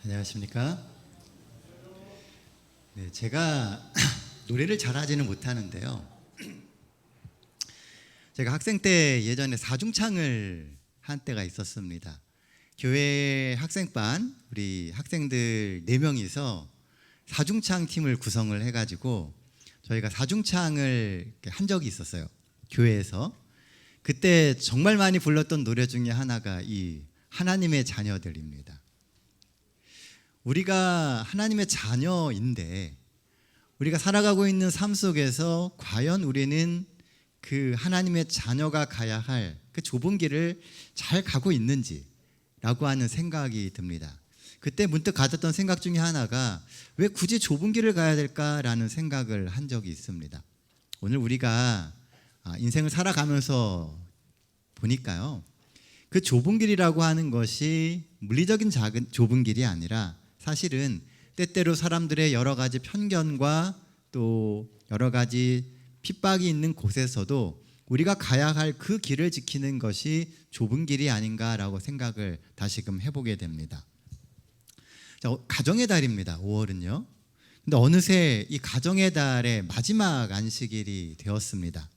안녕하십니까? 네, 제가 노래를 잘하지는 못하는데요. 제가 학생 때 예전에 사중창을 한 때가 있었습니다. 교회 학생반 우리 학생들 4명이서 사중창 팀을 구성을 해가지고 저희가 사중창을 한 적이 있었어요. 교회에서. 그때 정말 많이 불렀던 노래 중에 하나가 이 하나님의 자녀들입니다. 우리가 하나님의 자녀인데 우리가 살아가고 있는 삶 속에서 과연 우리는 그 하나님의 자녀가 가야 할 그 좁은 길을 잘 가고 있는지라고 하는 생각이 듭니다. 그때 문득 가졌던 생각 중에 하나가 왜 굳이 좁은 길을 가야 될까라는 생각을 한 적이 있습니다. 오늘 우리가 인생을 살아가면서 보니까요, 그 좁은 길이라고 하는 것이 물리적인 좁은 길이 아니라 사실은 때때로 사람들의 여러 가지 편견과 또 여러 가지 핍박이 있는 곳에서도 우리가 가야 할 그 길을 지키는 것이 좁은 길이 아닌가라고 생각을 다시금 해보게 됩니다. 자, 가정의 달입니다. 5월은요. 근데 어느새 이 가정의 달의 마지막 안식일이 되었습니다.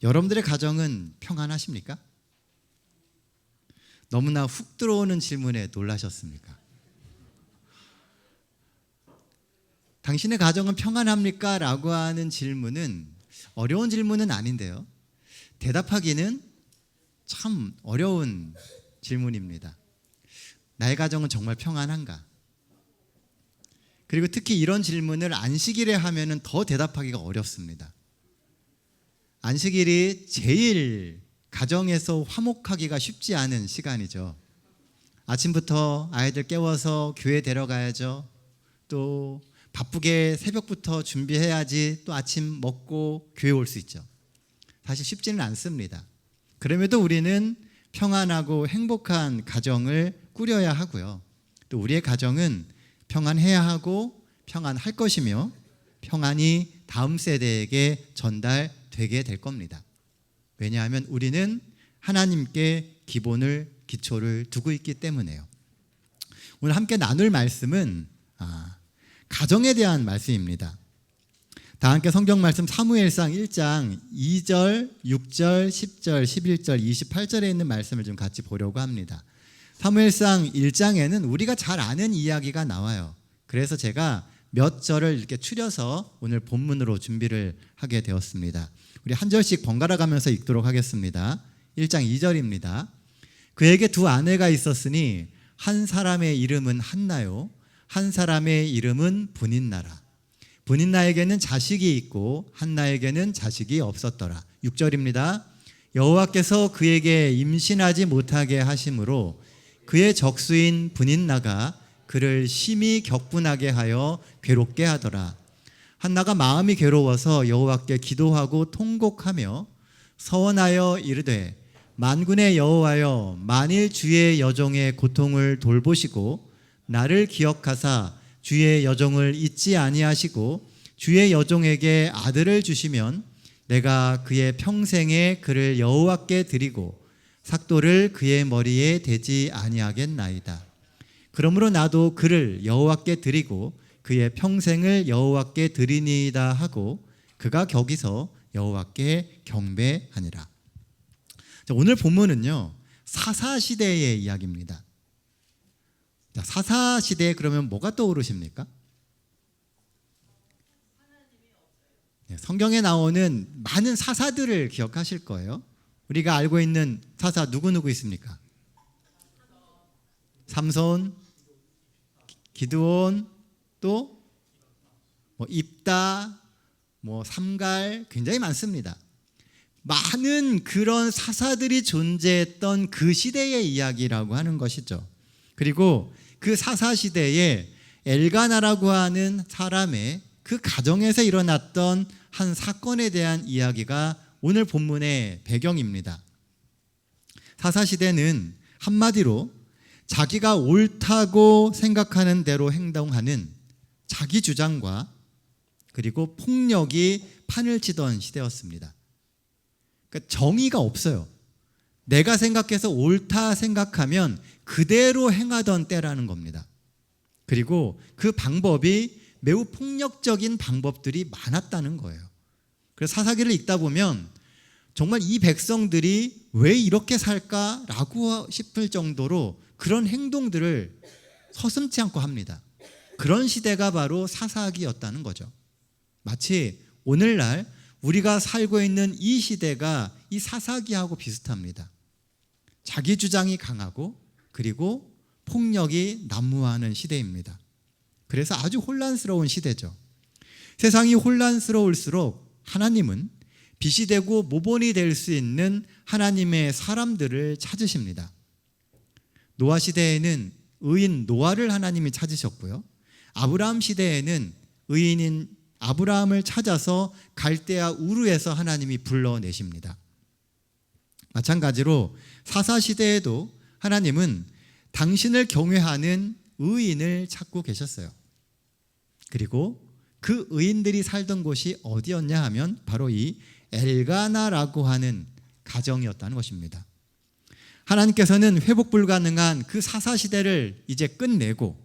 여러분들의 가정은 평안하십니까? 너무나 훅 들어오는 질문에 놀라셨습니까? 당신의 가정은 평안합니까? 라고 하는 질문은 어려운 질문은 아닌데요, 대답하기는 참 어려운 질문입니다. 나의 가정은 정말 평안한가? 그리고 특히 이런 질문을 안식일에 하면은 더 대답하기가 어렵습니다. 안식일이 제일 가정에서 화목하기가 쉽지 않은 시간이죠. 아침부터 아이들 깨워서 교회 데려가야죠. 또 바쁘게 새벽부터 준비해야지 또 아침 먹고 교회 올 수 있죠. 사실 쉽지는 않습니다. 그럼에도 우리는 평안하고 행복한 가정을 꾸려야 하고요. 또 우리의 가정은 평안해야 하고 평안할 것이며 평안이 다음 세대에게 전달되게 될 겁니다. 왜냐하면 우리는 하나님께 기초를 두고 있기 때문에요. 오늘 함께 나눌 말씀은 가정에 대한 말씀입니다. 다 함께 성경 말씀 사무엘상 1장 2절, 6절, 10절, 11절, 28절에 있는 말씀을 좀 같이 보려고 합니다. 사무엘상 1장에는 우리가 잘 아는 이야기가 나와요. 그래서 제가 몇 절을 이렇게 추려서 오늘 본문으로 준비를 하게 되었습니다. 우리 한 절씩 번갈아 가면서 읽도록 하겠습니다. 1장 2절입니다. 그에게 2 아내가 있었으니 한 사람의 이름은 한나요, 한 사람의 이름은 브닛나라. 브닛나에게는 자식이 있고 한나에게는 자식이 없었더라. 6절입니다. 여호와께서 그에게 임신하지 못하게 하심으로 그의 적수인 브닛나가 그를 심히 격분하게 하여 괴롭게 하더라. 한나가 마음이 괴로워서 여호와께 기도하고 통곡하며 서원하여 이르되 만군의 여호와여, 만일 주의 여종의 고통을 돌보시고 나를 기억하사 주의 여종을 잊지 아니하시고 주의 여종에게 아들을 주시면 내가 그의 평생에 그를 여호와께 드리고 삭도를 그의 머리에 대지 아니하겠나이다. 그러므로 나도 그를 여호와께 드리고 그의 평생을 여호와께 드리니이다 하고 그가 거기서 여호와께 경배하니라. 오늘 본문은요, 사사시대의 이야기입니다. 자, 사사시대에 그러면 뭐가 떠오르십니까? 성경에 나오는 많은 사사들을 기억하실 거예요. 우리가 알고 있는 사사 누구 있습니까? 삼손, 기드온, 또 입다, 삼갈, 굉장히 많습니다. 많은 그런 사사들이 존재했던 그 시대의 이야기라고 하는 것이죠. 그리고 그 사사시대에 엘가나라고 하는 사람의 그 가정에서 일어났던 한 사건에 대한 이야기가 오늘 본문의 배경입니다. 사사시대는 한마디로 자기가 옳다고 생각하는 대로 행동하는 자기 주장과 그리고 폭력이 판을 치던 시대였습니다. 그러니까 정의가 없어요. 내가 생각해서 옳다 생각하면 그대로 행하던 때라는 겁니다. 그리고 그 방법이 매우 폭력적인 방법들이 많았다는 거예요. 그래서 사사기를 읽다 보면 정말 이 백성들이 왜 이렇게 살까라고 싶을 정도로 그런 행동들을 서슴지 않고 합니다. 그런 시대가 바로 사사기였다는 거죠. 마치 오늘날 우리가 살고 있는 이 시대가 이 사사기하고 비슷합니다. 자기 주장이 강하고 그리고 폭력이 난무하는 시대입니다. 그래서 아주 혼란스러운 시대죠. 세상이 혼란스러울수록 하나님은 빛이 되고 모본이 될 수 있는 하나님의 사람들을 찾으십니다. 노아 시대에는 의인 노아를 하나님이 찾으셨고요. 아브라함 시대에는 의인인 아브라함을 찾아서 갈대아 우르에서 하나님이 불러내십니다. 마찬가지로 사사 시대에도 하나님은 당신을 경외하는 의인을 찾고 계셨어요. 그리고 그 의인들이 살던 곳이 어디였냐 하면 바로 이 엘가나라고 하는 가정이었다는 것입니다. 하나님께서는 회복 불가능한 그 사사 시대를 이제 끝내고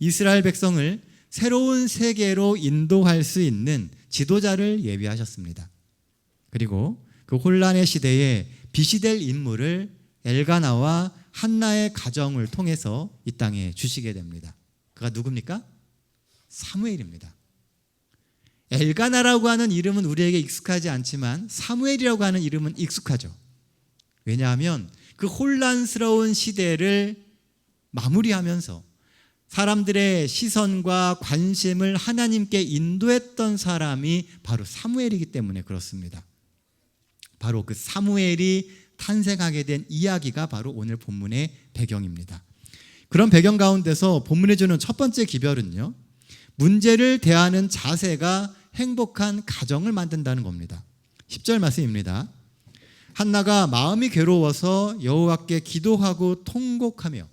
이스라엘 백성을 새로운 세계로 인도할 수 있는 지도자를 예비하셨습니다. 그리고 그 혼란의 시대에 빛이 될 인물을 엘가나와 한나의 가정을 통해서 이 땅에 주시게 됩니다. 그가 누굽니까? 사무엘입니다. 엘가나라고 하는 이름은 우리에게 익숙하지 않지만 사무엘이라고 하는 이름은 익숙하죠. 왜냐하면 그 혼란스러운 시대를 마무리하면서 사람들의 시선과 관심을 하나님께 인도했던 사람이 바로 사무엘이기 때문에 그렇습니다. 바로 그 사무엘이 탄생하게 된 이야기가 바로 오늘 본문의 배경입니다. 그런 배경 가운데서 본문에 주는 첫 번째 기별은요, 문제를 대하는 자세가 행복한 가정을 만든다는 겁니다. 10절 말씀입니다. 한나가 마음이 괴로워서 여호와께 기도하고 통곡하며.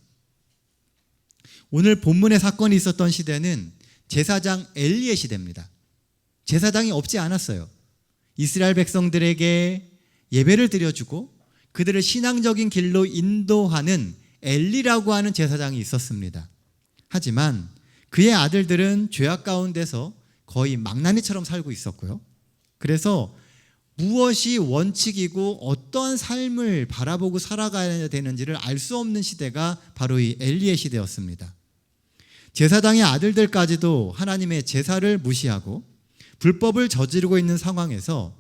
오늘 본문의 사건이 있었던 시대는 제사장 엘리의 시대입니다. 제사장이 없지 않았어요. 이스라엘 백성들에게 예배를 드려주고 그들을 신앙적인 길로 인도하는 엘리라고 하는 제사장이 있었습니다. 하지만 그의 아들들은 죄악 가운데서 거의 망나니처럼 살고 있었고요. 그래서 무엇이 원칙이고 어떠한 삶을 바라보고 살아가야 되는지를 알 수 없는 시대가 바로 이 엘리의 시대였습니다. 제사장의 아들들까지도 하나님의 제사를 무시하고 불법을 저지르고 있는 상황에서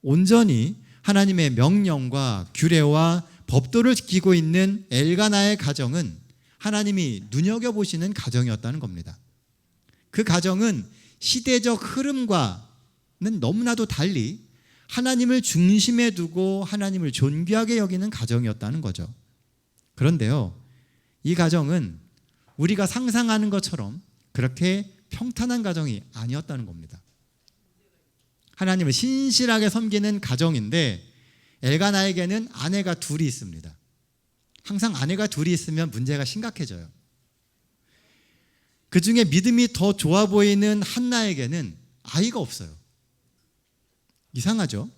온전히 하나님의 명령과 규례와 법도를 지키고 있는 엘가나의 가정은 하나님이 눈여겨보시는 가정이었다는 겁니다. 그 가정은 시대적 흐름과는 너무나도 달리 하나님을 중심에 두고 하나님을 존귀하게 여기는 가정이었다는 거죠. 그런데요, 이 가정은 우리가 상상하는 것처럼 그렇게 평탄한 가정이 아니었다는 겁니다. 하나님을 신실하게 섬기는 가정인데 엘가나에게는 아내가 둘이 있습니다. 항상 아내가 둘이 있으면 문제가 심각해져요. 그 중에 믿음이 더 좋아 보이는 한나에게는 아이가 없어요. 이상하죠?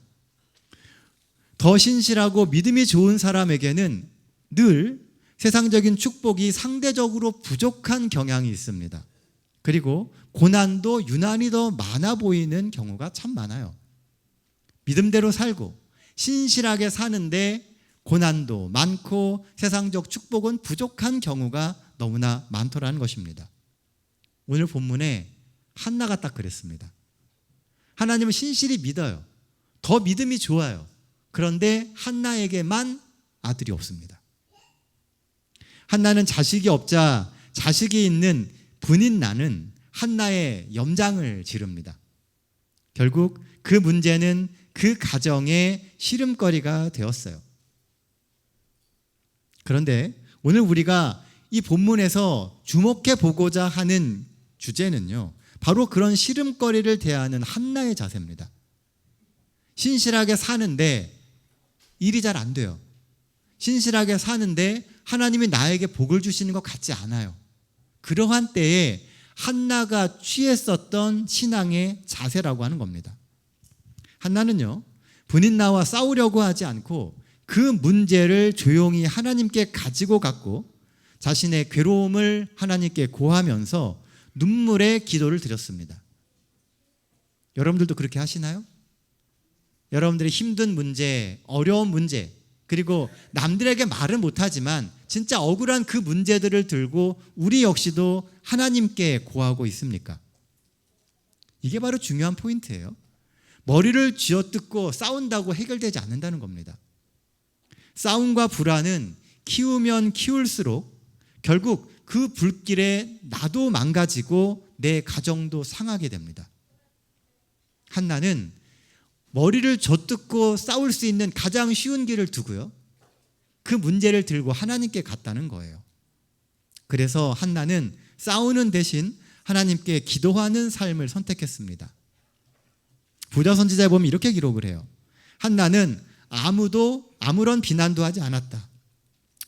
더 신실하고 믿음이 좋은 사람에게는 늘 세상적인 축복이 상대적으로 부족한 경향이 있습니다. 그리고 고난도 유난히 더 많아 보이는 경우가 참 많아요. 믿음대로 살고 신실하게 사는데 고난도 많고 세상적 축복은 부족한 경우가 너무나 많더라는 것입니다. 오늘 본문에 한나가 딱 그랬습니다. 하나님을 신실히 믿어요. 더 믿음이 좋아요. 그런데 한나에게만 아들이 없습니다. 한나는 자식이 없자 자식이 있는 분인 나는 한나의 염장을 지릅니다. 결국 그 문제는 그 가정의 시름거리가 되었어요. 그런데 오늘 우리가 이 본문에서 주목해 보고자 하는 주제는요, 바로 그런 시름거리를 대하는 한나의 자세입니다. 신실하게 사는데 일이 잘 안 돼요. 신실하게 사는데 하나님이 나에게 복을 주시는 것 같지 않아요. 그러한 때에 한나가 취했었던 신앙의 자세라고 하는 겁니다. 한나는요, 분인나와 싸우려고 하지 않고 그 문제를 조용히 하나님께 가지고 갔고 자신의 괴로움을 하나님께 고하면서 눈물의 기도를 드렸습니다. 여러분들도 그렇게 하시나요? 여러분들의 힘든 문제, 어려운 문제, 그리고 남들에게 말은 못하지만 진짜 억울한 그 문제들을 들고 우리 역시도 하나님께 고하고 있습니까? 이게 바로 중요한 포인트예요. 머리를 쥐어뜯고 싸운다고 해결되지 않는다는 겁니다. 싸움과 불안은 키우면 키울수록 결국 그 불길에 나도 망가지고 내 가정도 상하게 됩니다. 한나는 머리를 쥐어뜯고 싸울 수 있는 가장 쉬운 길을 두고요, 그 문제를 들고 하나님께 갔다는 거예요. 그래서 한나는 싸우는 대신 하나님께 기도하는 삶을 선택했습니다. 부자 선지자에 보면 이렇게 기록을 해요. 한나는 아무런 비난도 하지 않았다.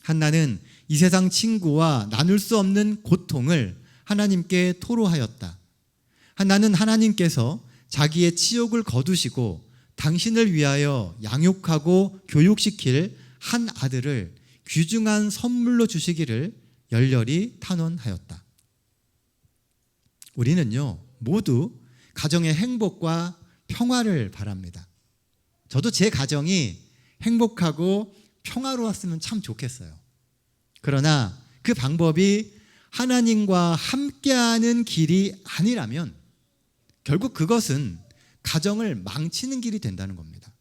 한나는 이 세상 친구와 나눌 수 없는 고통을 하나님께 토로하였다. 한나는 하나님께서 자기의 치욕을 거두시고 당신을 위하여 양육하고 교육시킬 한 아들을 귀중한 선물로 주시기를 열렬히 탄원하였다. 우리는요, 모두 가정의 행복과 평화를 바랍니다. 저도 제 가정이 행복하고 평화로웠으면 참 좋겠어요. 그러나 그 방법이 하나님과 함께하는 길이 아니라면 결국 그것은 가정을 망치는 길이 된다는 겁니다.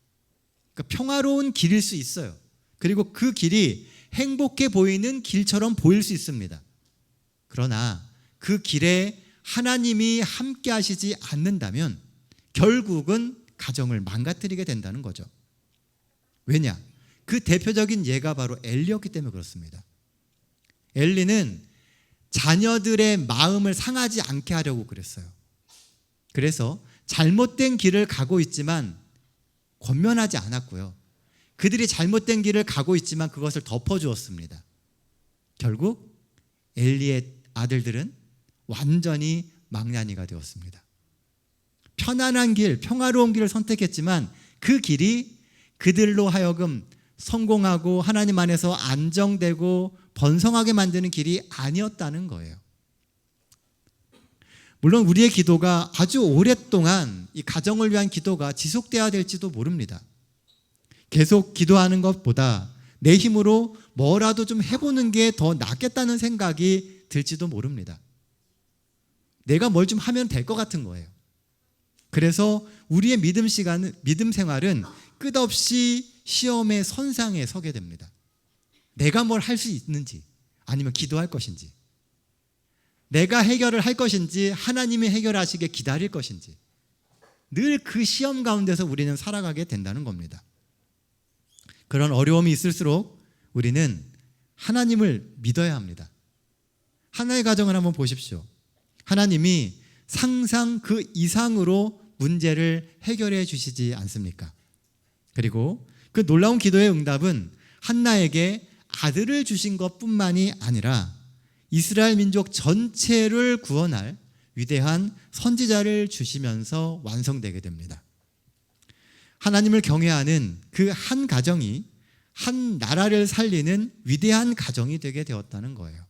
그러니까 평화로운 길일 수 있어요. 그리고 그 길이 행복해 보이는 길처럼 보일 수 있습니다. 그러나 그 길에 하나님이 함께 하시지 않는다면 결국은 가정을 망가뜨리게 된다는 거죠. 왜냐? 그 대표적인 예가 바로 엘리였기 때문에 그렇습니다. 엘리는 자녀들의 마음을 상하지 않게 하려고 그랬어요. 그래서 잘못된 길을 가고 있지만 권면하지 않았고요, 그들이 잘못된 길을 가고 있지만 그것을 덮어주었습니다. 결국 엘리의 아들들은 완전히 망나니가 되었습니다. 편안한 길, 평화로운 길을 선택했지만 그 길이 그들로 하여금 성공하고 하나님 안에서 안정되고 번성하게 만드는 길이 아니었다는 거예요. 물론 우리의 기도가 아주 오랫동안 이 가정을 위한 기도가 지속돼야 될지도 모릅니다. 계속 기도하는 것보다 내 힘으로 뭐라도 좀 해보는 게 더 낫겠다는 생각이 들지도 모릅니다. 내가 뭘 좀 하면 될 것 같은 거예요. 그래서 우리의 믿음 생활은 끝없이 시험의 선상에 서게 됩니다. 내가 뭘 할 수 있는지, 아니면 기도할 것인지, 내가 해결을 할 것인지, 하나님이 해결하시게 기다릴 것인지, 늘 그 시험 가운데서 우리는 살아가게 된다는 겁니다. 그런 어려움이 있을수록 우리는 하나님을 믿어야 합니다. 하나의 가정을 한번 보십시오. 하나님이 상상 그 이상으로 문제를 해결해 주시지 않습니까? 그리고 그 놀라운 기도의 응답은 한나에게 아들을 주신 것뿐만이 아니라 이스라엘 민족 전체를 구원할 위대한 선지자를 주시면서 완성되게 됩니다. 하나님을 경외하는 그 한 가정이 한 나라를 살리는 위대한 가정이 되게 되었다는 거예요.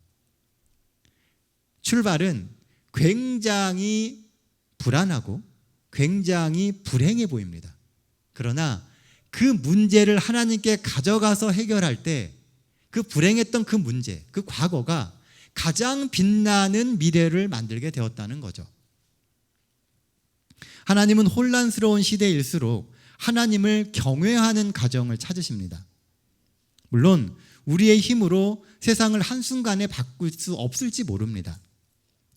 출발은 굉장히 불안하고 굉장히 불행해 보입니다. 그러나 그 문제를 하나님께 가져가서 해결할 때 그 불행했던 그 문제, 그 과거가 가장 빛나는 미래를 만들게 되었다는 거죠. 하나님은 혼란스러운 시대일수록 하나님을 경외하는 가정을 찾으십니다. 물론 우리의 힘으로 세상을 한순간에 바꿀 수 없을지 모릅니다.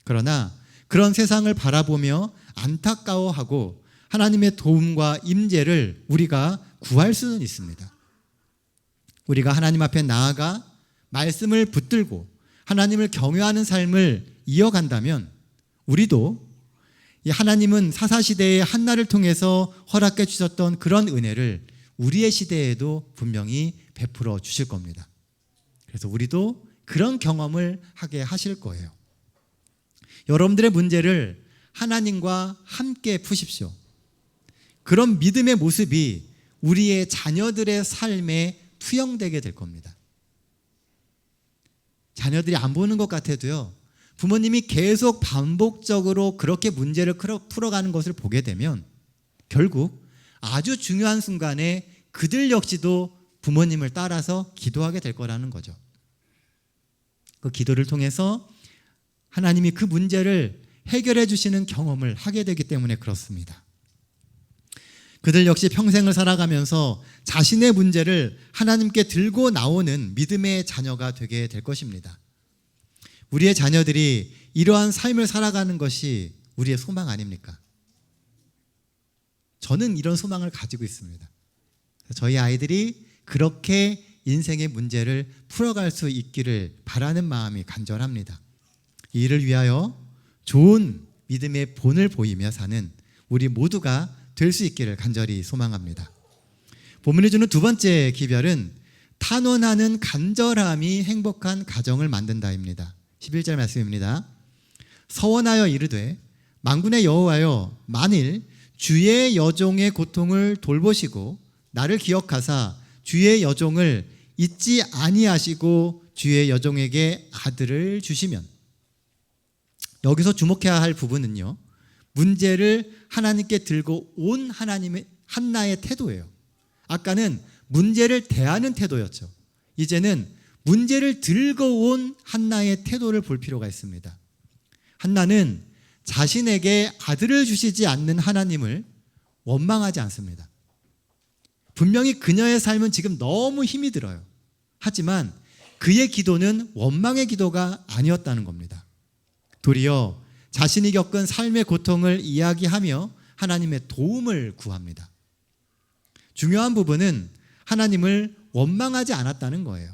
그러나 그런 세상을 바라보며 안타까워하고 하나님의 도움과 임재를 우리가 구할 수는 있습니다. 우리가 하나님 앞에 나아가 말씀을 붙들고 하나님을 경외하는 삶을 이어간다면 우리도 이 하나님은 사사시대의 한나를 통해서 허락해 주셨던 그런 은혜를 우리의 시대에도 분명히 베풀어 주실 겁니다. 그래서 우리도 그런 경험을 하게 하실 거예요. 여러분들의 문제를 하나님과 함께 푸십시오. 그런 믿음의 모습이 우리의 자녀들의 삶에 투영되게 될 겁니다. 자녀들이 안 보는 것 같아도요, 부모님이 계속 반복적으로 그렇게 문제를 풀어가는 것을 보게 되면 결국 아주 중요한 순간에 그들 역시도 부모님을 따라서 기도하게 될 거라는 거죠. 그 기도를 통해서 하나님이 그 문제를 해결해 주시는 경험을 하게 되기 때문에 그렇습니다. 그들 역시 평생을 살아가면서 자신의 문제를 하나님께 들고 나오는 믿음의 자녀가 되게 될 것입니다. 우리의 자녀들이 이러한 삶을 살아가는 것이 우리의 소망 아닙니까? 저는 이런 소망을 가지고 있습니다. 저희 아이들이 그렇게 인생의 문제를 풀어갈 수 있기를 바라는 마음이 간절합니다. 이 일을 위하여 좋은 믿음의 본을 보이며 사는 우리 모두가 될 수 있기를 간절히 소망합니다. 본문이 주는 두 번째 기별은 탄원하는 간절함이 행복한 가정을 만든다입니다. 11절 말씀입니다. 서원하여 이르되 만군의 여호와여, 만일 주의 여종의 고통을 돌보시고 나를 기억하사 주의 여종을 잊지 아니하시고 주의 여종에게 아들을 주시면. 여기서 주목해야 할 부분은요, 문제를 하나님께 들고 온 하나님의 한나의 태도예요. 아까는 문제를 대하는 태도였죠. 이제는 문제를 들고 온 한나의 태도를 볼 필요가 있습니다. 한나는 자신에게 아들을 주시지 않는 하나님을 원망하지 않습니다. 분명히 그녀의 삶은 지금 너무 힘이 들어요. 하지만 그의 기도는 원망의 기도가 아니었다는 겁니다. 도리어 자신이 겪은 삶의 고통을 이야기하며 하나님의 도움을 구합니다. 중요한 부분은 하나님을 원망하지 않았다는 거예요.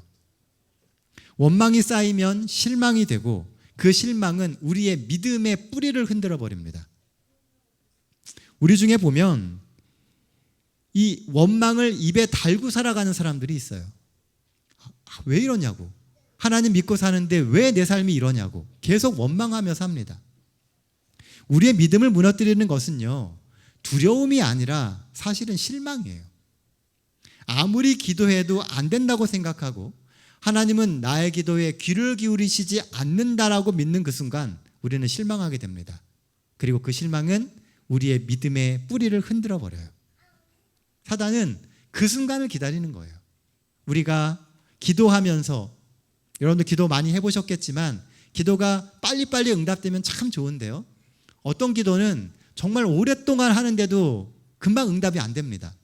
원망이 쌓이면 실망이 되고 그 실망은 우리의 믿음의 뿌리를 흔들어 버립니다. 우리 중에 보면 이 원망을 입에 달고 살아가는 사람들이 있어요. 왜 이러냐고. 하나님 믿고 사는데 왜 내 삶이 이러냐고. 계속 원망하며 삽니다. 우리의 믿음을 무너뜨리는 것은요, 두려움이 아니라 사실은 실망이에요. 아무리 기도해도 안 된다고 생각하고 하나님은 나의 기도에 귀를 기울이시지 않는다라고 믿는 그 순간 우리는 실망하게 됩니다. 그리고 그 실망은 우리의 믿음의 뿌리를 흔들어 버려요. 사단은 그 순간을 기다리는 거예요. 우리가 기도하면서, 여러분들 기도 많이 해보셨겠지만 기도가 빨리빨리 응답되면 참 좋은데요, 어떤 기도는 정말 오랫동안 하는데도 금방 응답이 안 됩니다.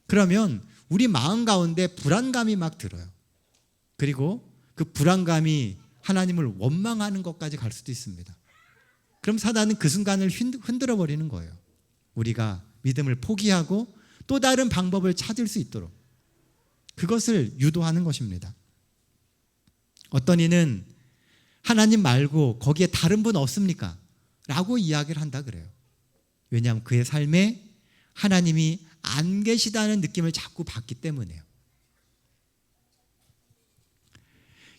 그러면 우리 마음 가운데 불안감이 막 들어요. 그리고 그 불안감이 하나님을 원망하는 것까지 갈 수도 있습니다. 그럼 사단은 그 순간을 흔들어 버리는 거예요. 우리가 믿음을 포기하고 또 다른 방법을 찾을 수 있도록 그것을 유도하는 것입니다. 어떤 이는 하나님 말고 거기에 다른 분 없습니까? 라고 이야기를 한다 그래요. 왜냐하면 그의 삶에 하나님이 안 계시다는 느낌을 자꾸 받기 때문에요.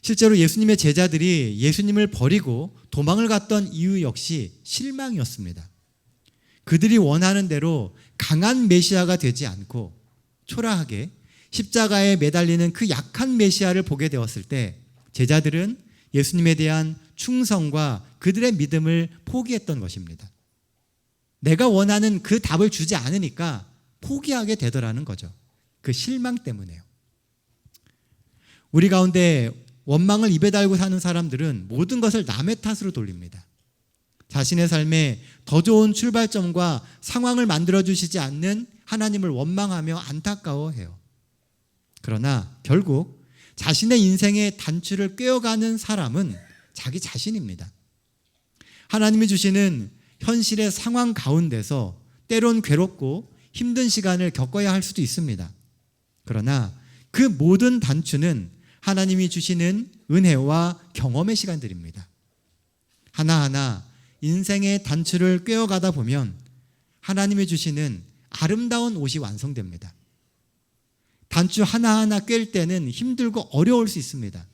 실제로 예수님의 제자들이 예수님을 버리고 도망을 갔던 이유 역시 실망이었습니다. 그들이 원하는 대로 강한 메시아가 되지 않고 초라하게 십자가에 매달리는 그 약한 메시아를 보게 되었을 때 제자들은 예수님에 대한 충성과 그들의 믿음을 포기했던 것입니다. 내가 원하는 그 답을 주지 않으니까 포기하게 되더라는 거죠. 그 실망 때문에요. 우리 가운데 원망을 입에 달고 사는 사람들은 모든 것을 남의 탓으로 돌립니다. 자신의 삶에 더 좋은 출발점과 상황을 만들어주시지 않는 하나님을 원망하며 안타까워해요. 그러나 결국 자신의 인생의 단추를 꿰어가는 사람은 자기 자신입니다. 하나님이 주시는 현실의 상황 가운데서 때론 괴롭고 힘든 시간을 겪어야 할 수도 있습니다. 그러나 그 모든 단추는 하나님이 주시는 은혜와 경험의 시간들입니다. 하나하나 인생의 단추를 꿰어가다 보면 하나님이 주시는 아름다운 옷이 완성됩니다. 단추 하나하나 꿰을 때는 힘들고 어려울 수 있습니다.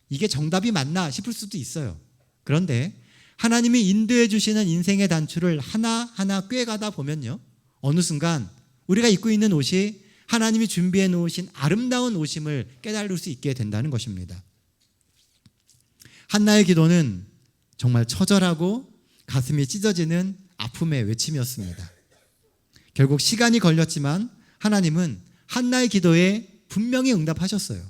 이게 정답이 맞나 싶을 수도 있어요. 그런데 하나님이 인도해 주시는 인생의 단추를 하나하나 꿰가다 보면요, 어느 순간 우리가 입고 있는 옷이 하나님이 준비해 놓으신 아름다운 옷임을 깨달을 수 있게 된다는 것입니다. 한나의 기도는 정말 처절하고 가슴이 찢어지는 아픔의 외침이었습니다. 결국 시간이 걸렸지만 하나님은 한나의 기도에 분명히 응답하셨어요.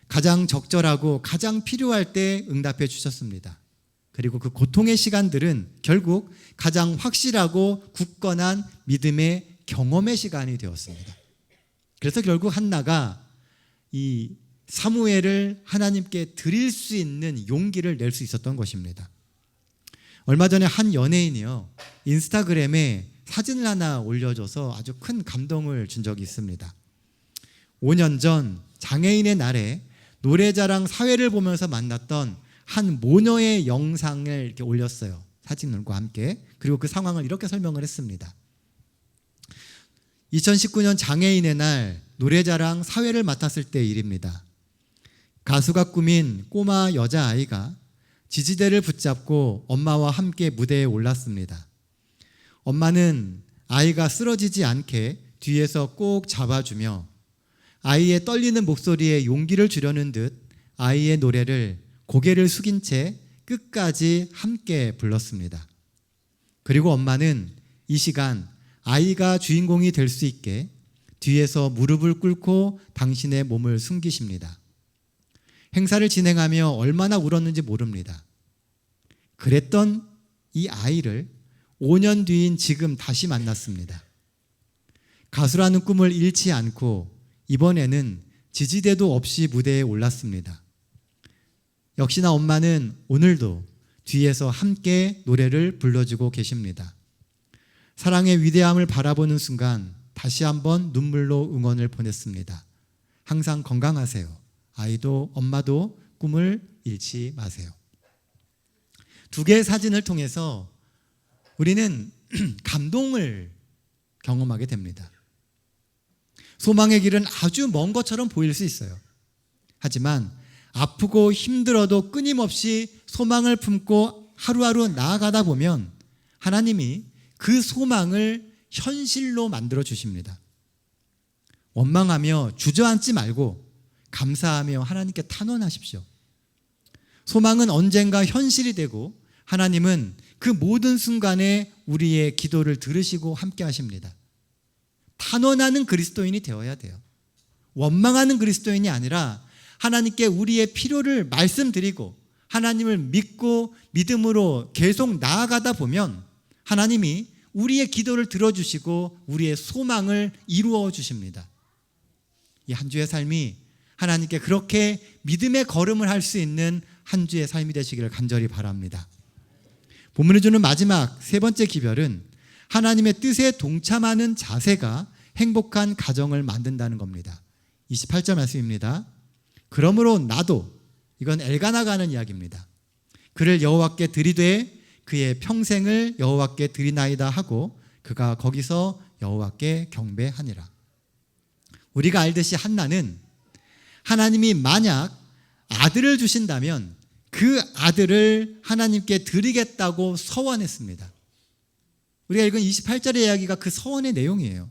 가장 적절하고 가장 필요할 때 응답해 주셨습니다. 그리고 그 고통의 시간들은 결국 가장 확실하고 굳건한 믿음의 경험의 시간이 되었습니다. 그래서 결국 한나가 이 사무엘을 하나님께 드릴 수 있는 용기를 낼 수 있었던 것입니다. 얼마 전에 한 연예인이요, 인스타그램에 사진을 하나 올려줘서 아주 큰 감동을 준 적이 있습니다. 5년 전 장애인의 날에 노래자랑 사회를 보면서 만났던 한 모녀의 영상을 이렇게 올렸어요. 사진과 함께. 그리고 그 상황을 이렇게 설명을 했습니다. 2019년 장애인의 날 노래자랑 사회를 맡았을 때의 일입니다. 가수가 꾸민 꼬마 여자아이가 지지대를 붙잡고 엄마와 함께 무대에 올랐습니다. 엄마는 아이가 쓰러지지 않게 뒤에서 꼭 잡아주며 아이의 떨리는 목소리에 용기를 주려는 듯 아이의 노래를 고개를 숙인 채 끝까지 함께 불렀습니다. 그리고 엄마는 이 시간 아이가 주인공이 될 수 있게 뒤에서 무릎을 꿇고 당신의 몸을 숨기십니다. 행사를 진행하며 얼마나 울었는지 모릅니다. 그랬던 이 아이를 5년 뒤인 지금 다시 만났습니다. 가수라는 꿈을 잃지 않고 이번에는 지지대도 없이 무대에 올랐습니다. 역시나 엄마는 오늘도 뒤에서 함께 노래를 불러주고 계십니다. 사랑의 위대함을 바라보는 순간 다시 한번 눈물로 응원을 보냈습니다. 항상 건강하세요. 아이도 엄마도 꿈을 잃지 마세요. 두 개의 사진을 통해서 우리는 감동을 경험하게 됩니다. 소망의 길은 아주 먼 것처럼 보일 수 있어요. 하지만 아프고 힘들어도 끊임없이 소망을 품고 하루하루 나아가다 보면 하나님이 그 소망을 현실로 만들어 주십니다. 원망하며 주저앉지 말고 감사하며 하나님께 탄원하십시오. 소망은 언젠가 현실이 되고 하나님은 그 모든 순간에 우리의 기도를 들으시고 함께 하십니다. 탄원하는 그리스도인이 되어야 돼요. 원망하는 그리스도인이 아니라 하나님께 우리의 필요를 말씀드리고 하나님을 믿고 믿음으로 계속 나아가다 보면 하나님이 우리의 기도를 들어주시고 우리의 소망을 이루어 주십니다. 이 한 주의 삶이 하나님께 그렇게 믿음의 걸음을 할 수 있는 한 주의 삶이 되시기를 간절히 바랍니다. 본문이 주는 마지막 세 번째 기별은 하나님의 뜻에 동참하는 자세가 행복한 가정을 만든다는 겁니다. 28절 말씀입니다. 그러므로 나도, 이건 엘가나가 하는 이야기입니다. 그를 여호와께 드리되 그의 평생을 여호와께 드리나이다 하고 그가 거기서 여호와께 경배하니라. 우리가 알듯이 한나는 하나님이 만약 아들을 주신다면 그 아들을 하나님께 드리겠다고 서원했습니다. 우리가 읽은 28절의 이야기가 그 서원의 내용이에요.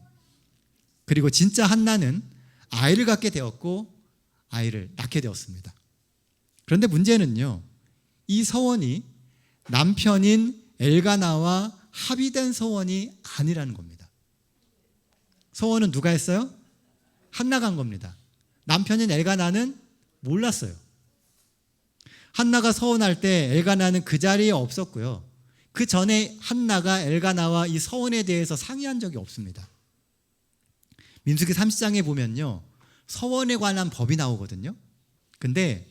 그리고 진짜 한나는 아이를 갖게 되었고 아이를 낳게 되었습니다. 그런데 문제는요, 이 서원이 남편인 엘가나와 합의된 서원이 아니라는 겁니다. 서원은 누가 했어요? 한나가 한 겁니다. 남편인 엘가나는 몰랐어요. 한나가 서원할 때 엘가나는 그 자리에 없었고요. 그 전에 한나가 엘가나와 이 서원에 대해서 상의한 적이 없습니다. 민수기 30장에 보면요, 서원에 관한 법이 나오거든요. 근데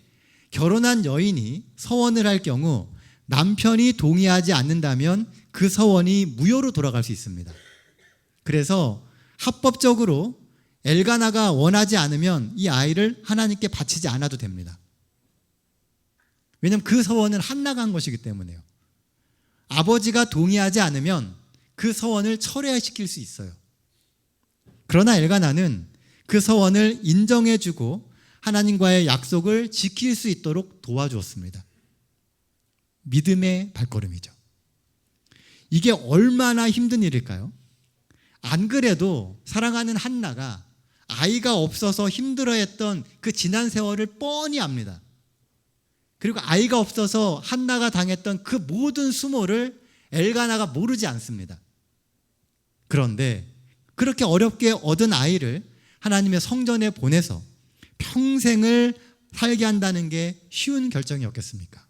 결혼한 여인이 서원을 할 경우 남편이 동의하지 않는다면 그 서원이 무효로 돌아갈 수 있습니다. 그래서 합법적으로 엘가나가 원하지 않으면 이 아이를 하나님께 바치지 않아도 됩니다. 왜냐하면 그 서원은 한나가 한 것이기 때문에요. 아버지가 동의하지 않으면 그 서원을 철회시킬 수 있어요. 그러나 엘가나는 그 서원을 인정해주고 하나님과의 약속을 지킬 수 있도록 도와주었습니다. 믿음의 발걸음이죠. 이게 얼마나 힘든 일일까요? 안 그래도 사랑하는 한나가 아이가 없어서 힘들어했던 그 지난 세월을 뻔히 압니다. 그리고 아이가 없어서 한나가 당했던 그 모든 수모를 엘가나가 모르지 않습니다. 그런데 그렇게 어렵게 얻은 아이를 하나님의 성전에 보내서 평생을 살게 한다는 게 쉬운 결정이었겠습니까?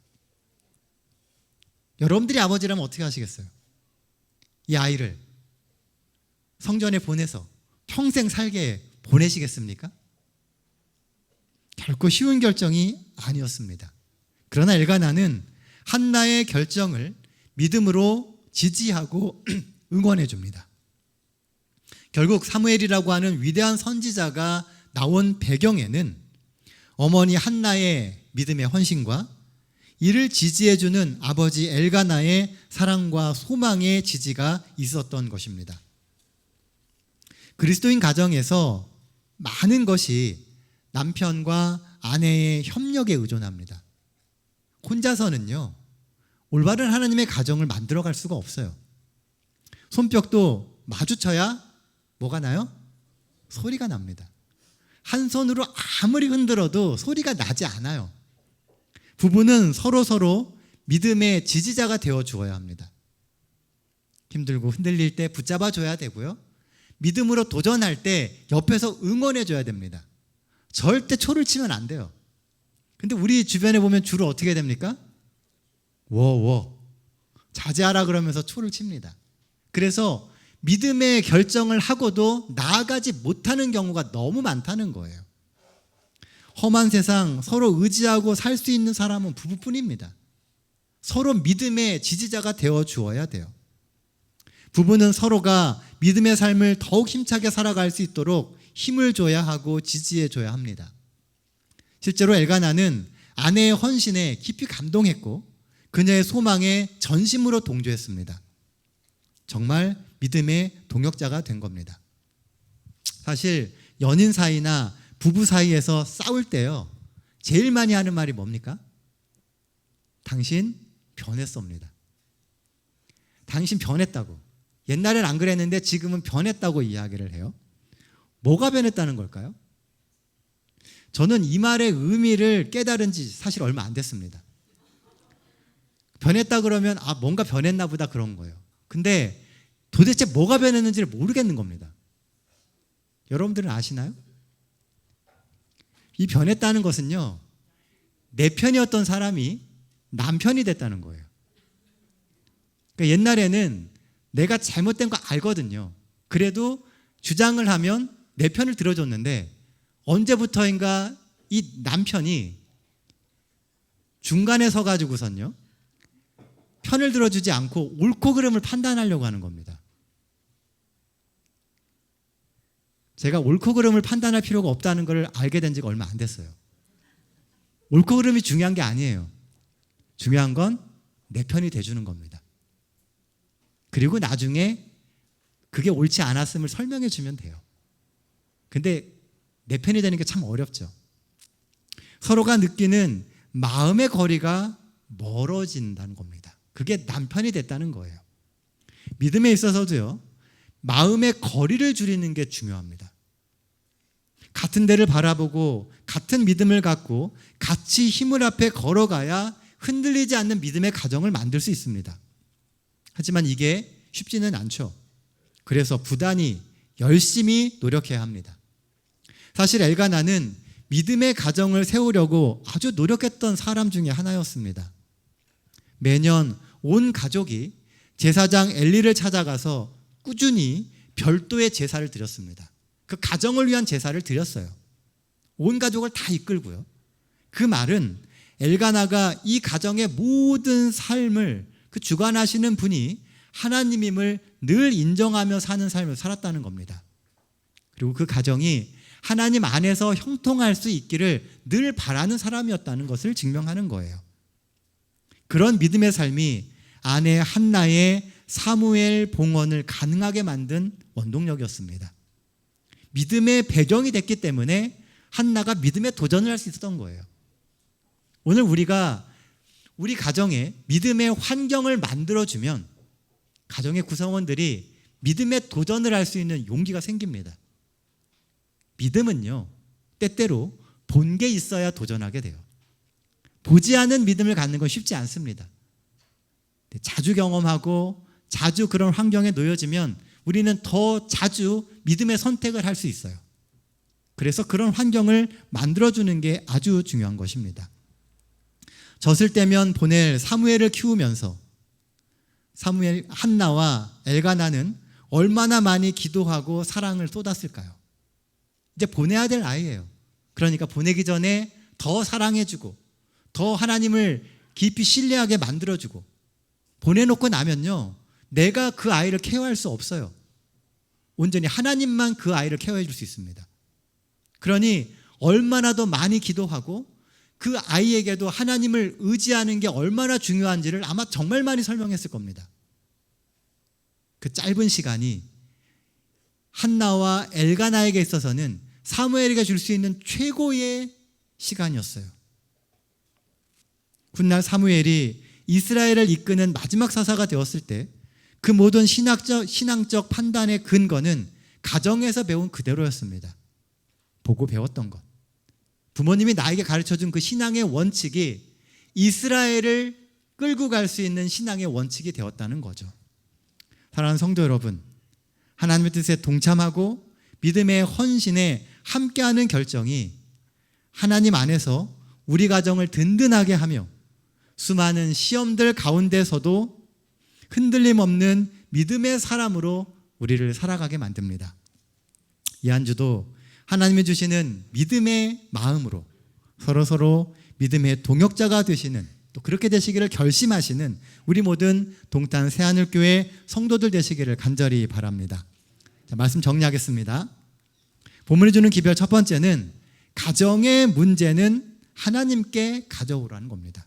여러분들이 아버지라면 어떻게 하시겠어요? 이 아이를 성전에 보내서 평생 살게 보내시겠습니까? 결코 쉬운 결정이 아니었습니다. 그러나 엘가나는 한나의 결정을 믿음으로 지지하고 응원해 줍니다. 결국 사무엘이라고 하는 위대한 선지자가 나온 배경에는 어머니 한나의 믿음의 헌신과 이를 지지해주는 아버지 엘가나의 사랑과 소망의 지지가 있었던 것입니다. 그리스도인 가정에서 많은 것이 남편과 아내의 협력에 의존합니다. 혼자서는요, 올바른 하나님의 가정을 만들어갈 수가 없어요. 손뼉도 마주쳐야 뭐가 나요? 소리가 납니다. 한 손으로 아무리 흔들어도 소리가 나지 않아요. 부부는 서로 믿음의 지지자가 되어 주어야 합니다. 힘들고 흔들릴 때 붙잡아 줘야 되고요. 믿음으로 도전할 때 옆에서 응원해 줘야 됩니다. 절대 초를 치면 안 돼요. 근데 우리 주변에 보면 주로 어떻게 됩니까? 워워 자제하라 그러면서 초를 칩니다. 그래서 믿음의 결정을 하고도 나아가지 못하는 경우가 너무 많다는 거예요. 험한 세상 서로 의지하고 살 수 있는 사람은 부부뿐입니다. 서로 믿음의 지지자가 되어 주어야 돼요. 부부는 서로가 믿음의 삶을 더욱 힘차게 살아갈 수 있도록 힘을 줘야 하고 지지해 줘야 합니다. 실제로 엘가나는 아내의 헌신에 깊이 감동했고 그녀의 소망에 전심으로 동조했습니다. 정말 믿음의 동역자가 된 겁니다. 사실 연인 사이나 부부 사이에서 싸울 때요, 제일 많이 하는 말이 뭡니까? 당신 변했습니다. 당신 변했다고. 옛날엔 안 그랬는데 지금은 변했다고 이야기를 해요. 뭐가 변했다는 걸까요? 저는 이 말의 의미를 깨달은 지 사실 얼마 안 됐습니다. 변했다 그러면 뭔가 변했나 보다 그런 거예요. 근데 도대체 뭐가 변했는지를 모르겠는 겁니다. 여러분들은 아시나요? 이 변했다는 것은요, 내 편이었던 사람이 남편이 됐다는 거예요. 그러니까 옛날에는 내가 잘못된 거 알거든요. 그래도 주장을 하면 내 편을 들어줬는데 언제부터인가 이 남편이 중간에 서가지고선요, 편을 들어주지 않고 옳고 그름을 판단하려고 하는 겁니다. 제가 옳고 그름을 판단할 필요가 없다는 걸 알게 된 지가 얼마 안 됐어요. 옳고 그름이 중요한 게 아니에요. 중요한 건 내 편이 돼주는 겁니다. 그리고 나중에 그게 옳지 않았음을 설명해 주면 돼요. 근데 내 편이 되는 게 참 어렵죠. 서로가 느끼는 마음의 거리가 멀어진다는 겁니다. 그게 남편이 됐다는 거예요. 믿음에 있어서도요, 마음의 거리를 줄이는 게 중요합니다. 같은 데를 바라보고 같은 믿음을 갖고 같이 힘을 앞에 걸어가야 흔들리지 않는 믿음의 가정을 만들 수 있습니다. 하지만 이게 쉽지는 않죠. 그래서 부단히 열심히 노력해야 합니다. 사실 엘가나는 믿음의 가정을 세우려고 아주 노력했던 사람 중에 하나였습니다. 매년 온 가족이 제사장 엘리를 찾아가서 꾸준히 별도의 제사를 드렸습니다. 그 가정을 위한 제사를 드렸어요. 온 가족을 다 이끌고요. 그 말은 엘가나가 이 가정의 모든 삶을 그 주관하시는 분이 하나님임을 늘 인정하며 사는 삶을 살았다는 겁니다. 그리고 그 가정이 하나님 안에서 형통할 수 있기를 늘 바라는 사람이었다는 것을 증명하는 거예요. 그런 믿음의 삶이 아내 한나의 사무엘 봉헌을 가능하게 만든 원동력이었습니다. 믿음의 배경이 됐기 때문에 한나가 믿음에 도전을 할 수 있었던 거예요. 오늘 우리가 우리 가정에 믿음의 환경을 만들어주면 가정의 구성원들이 믿음에 도전을 할 수 있는 용기가 생깁니다. 믿음은요, 때때로 본 게 있어야 도전하게 돼요. 보지 않은 믿음을 갖는 건 쉽지 않습니다. 자주 경험하고 자주 그런 환경에 놓여지면 우리는 더 자주 믿음의 선택을 할 수 있어요. 그래서 그런 환경을 만들어주는 게 아주 중요한 것입니다. 젖을 떼면 보낼 사무엘을 키우면서 한나와 엘가나는 얼마나 많이 기도하고 사랑을 쏟았을까요? 이제 보내야 될 아이예요. 그러니까 보내기 전에 더 사랑해주고 더 하나님을 깊이 신뢰하게 만들어주고, 보내놓고 나면요, 내가 그 아이를 케어할 수 없어요. 온전히 하나님만 그 아이를 케어해 줄 수 있습니다. 그러니 얼마나 더 많이 기도하고 그 아이에게도 하나님을 의지하는 게 얼마나 중요한지를 아마 정말 많이 설명했을 겁니다. 그 짧은 시간이 한나와 엘가나에게 있어서는 사무엘에게 줄 수 있는 최고의 시간이었어요. 훗날 사무엘이 이스라엘을 이끄는 마지막 사사가 되었을 때 그 모든 신앙적 판단의 근거는 가정에서 배운 그대로였습니다. 보고 배웠던 것. 부모님이 나에게 가르쳐준 그 신앙의 원칙이 이스라엘을 끌고 갈 수 있는 신앙의 원칙이 되었다는 거죠. 사랑하는 성도 여러분, 하나님의 뜻에 동참하고 믿음의 헌신에 함께하는 결정이 하나님 안에서 우리 가정을 든든하게 하며 수많은 시험들 가운데서도 흔들림 없는 믿음의 사람으로 우리를 살아가게 만듭니다. 이 한 주도 하나님이 주시는 믿음의 마음으로 서로 믿음의 동역자가 되시는, 또 그렇게 되시기를 결심하시는 우리 모든 동탄 새하늘교회 성도들 되시기를 간절히 바랍니다. 자, 말씀 정리하겠습니다. 본문이 주는 기별 첫 번째는 가정의 문제는 하나님께 가져오라는 겁니다.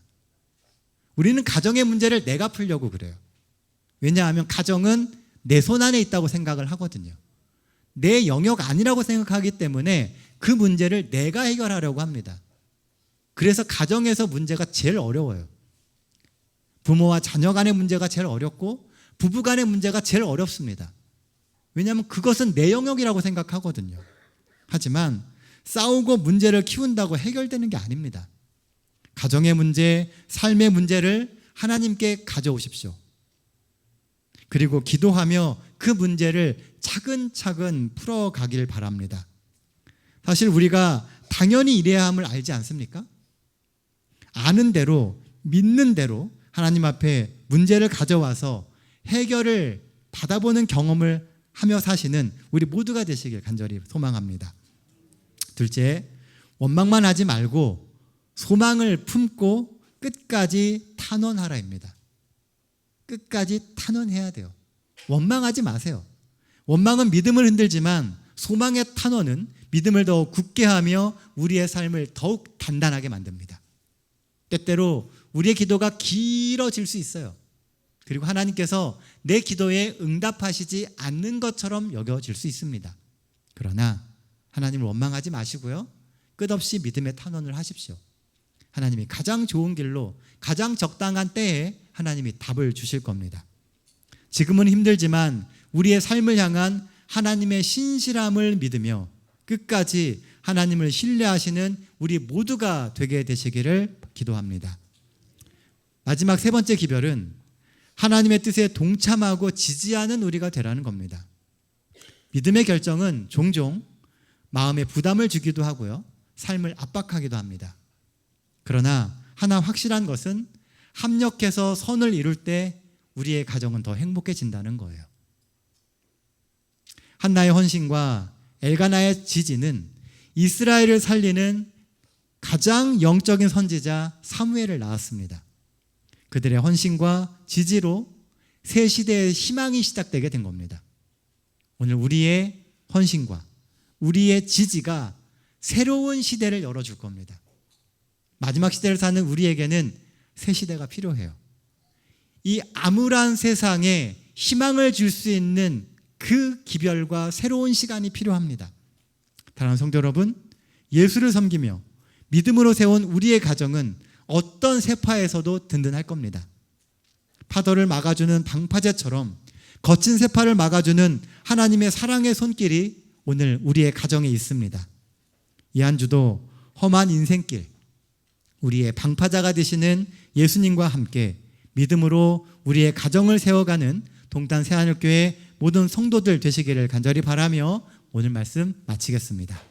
우리는 가정의 문제를 내가 풀려고 그래요. 왜냐하면 가정은 내 손 안에 있다고 생각을 하거든요. 내 영역 아니라고 생각하기 때문에 그 문제를 내가 해결하려고 합니다. 그래서 가정에서 문제가 제일 어려워요. 부모와 자녀 간의 문제가 제일 어렵고 부부 간의 문제가 제일 어렵습니다. 왜냐하면 그것은 내 영역이라고 생각하거든요. 하지만 싸우고 문제를 키운다고 해결되는 게 아닙니다. 가정의 문제, 삶의 문제를 하나님께 가져오십시오. 그리고 기도하며 그 문제를 차근차근 풀어가길 바랍니다. 사실 우리가 당연히 이래야 함을 알지 않습니까? 아는 대로, 믿는 대로 하나님 앞에 문제를 가져와서 해결을 받아보는 경험을 하며 사시는 우리 모두가 되시길 간절히 소망합니다. 둘째, 원망만 하지 말고 소망을 품고 끝까지 탄원하라입니다. 끝까지 탄원해야 돼요. 원망하지 마세요. 원망은 믿음을 흔들지만 소망의 탄원은 믿음을 더욱 굳게 하며 우리의 삶을 더욱 단단하게 만듭니다. 때때로 우리의 기도가 길어질 수 있어요. 그리고 하나님께서 내 기도에 응답하시지 않는 것처럼 여겨질 수 있습니다. 그러나 하나님을 원망하지 마시고요, 끝없이 믿음의 탄원을 하십시오. 하나님이 가장 좋은 길로 가장 적당한 때에 하나님이 답을 주실 겁니다. 지금은 힘들지만 우리의 삶을 향한 하나님의 신실함을 믿으며 끝까지 하나님을 신뢰하시는 우리 모두가 되게 되시기를 기도합니다. 마지막 세 번째 기별은 하나님의 뜻에 동참하고 지지하는 우리가 되라는 겁니다. 믿음의 결정은 종종 마음에 부담을 주기도 하고요, 삶을 압박하기도 합니다. 그러나 하나 확실한 것은 합력해서 선을 이룰 때 우리의 가정은 더 행복해진다는 거예요. 한나의 헌신과 엘가나의 지지는 이스라엘을 살리는 가장 영적인 선지자 사무엘을 낳았습니다. 그들의 헌신과 지지로 새 시대의 희망이 시작되게 된 겁니다. 오늘 우리의 헌신과 우리의 지지가 새로운 시대를 열어줄 겁니다. 마지막 시대를 사는 우리에게는 새 시대가 필요해요. 이 암울한 세상에 희망을 줄 수 있는 그 기별과 새로운 시간이 필요합니다. 사랑하는 성도 여러분, 예수를 섬기며 믿음으로 세운 우리의 가정은 어떤 세파에서도 든든할 겁니다. 파도를 막아주는 방파제처럼 거친 세파를 막아주는 하나님의 사랑의 손길이 오늘 우리의 가정에 있습니다. 이 한 주도 험한 인생길, 우리의 방파자가 되시는 예수님과 함께 믿음으로 우리의 가정을 세워가는 동탄 새하늘교회 모든 성도들 되시기를 간절히 바라며 오늘 말씀 마치겠습니다.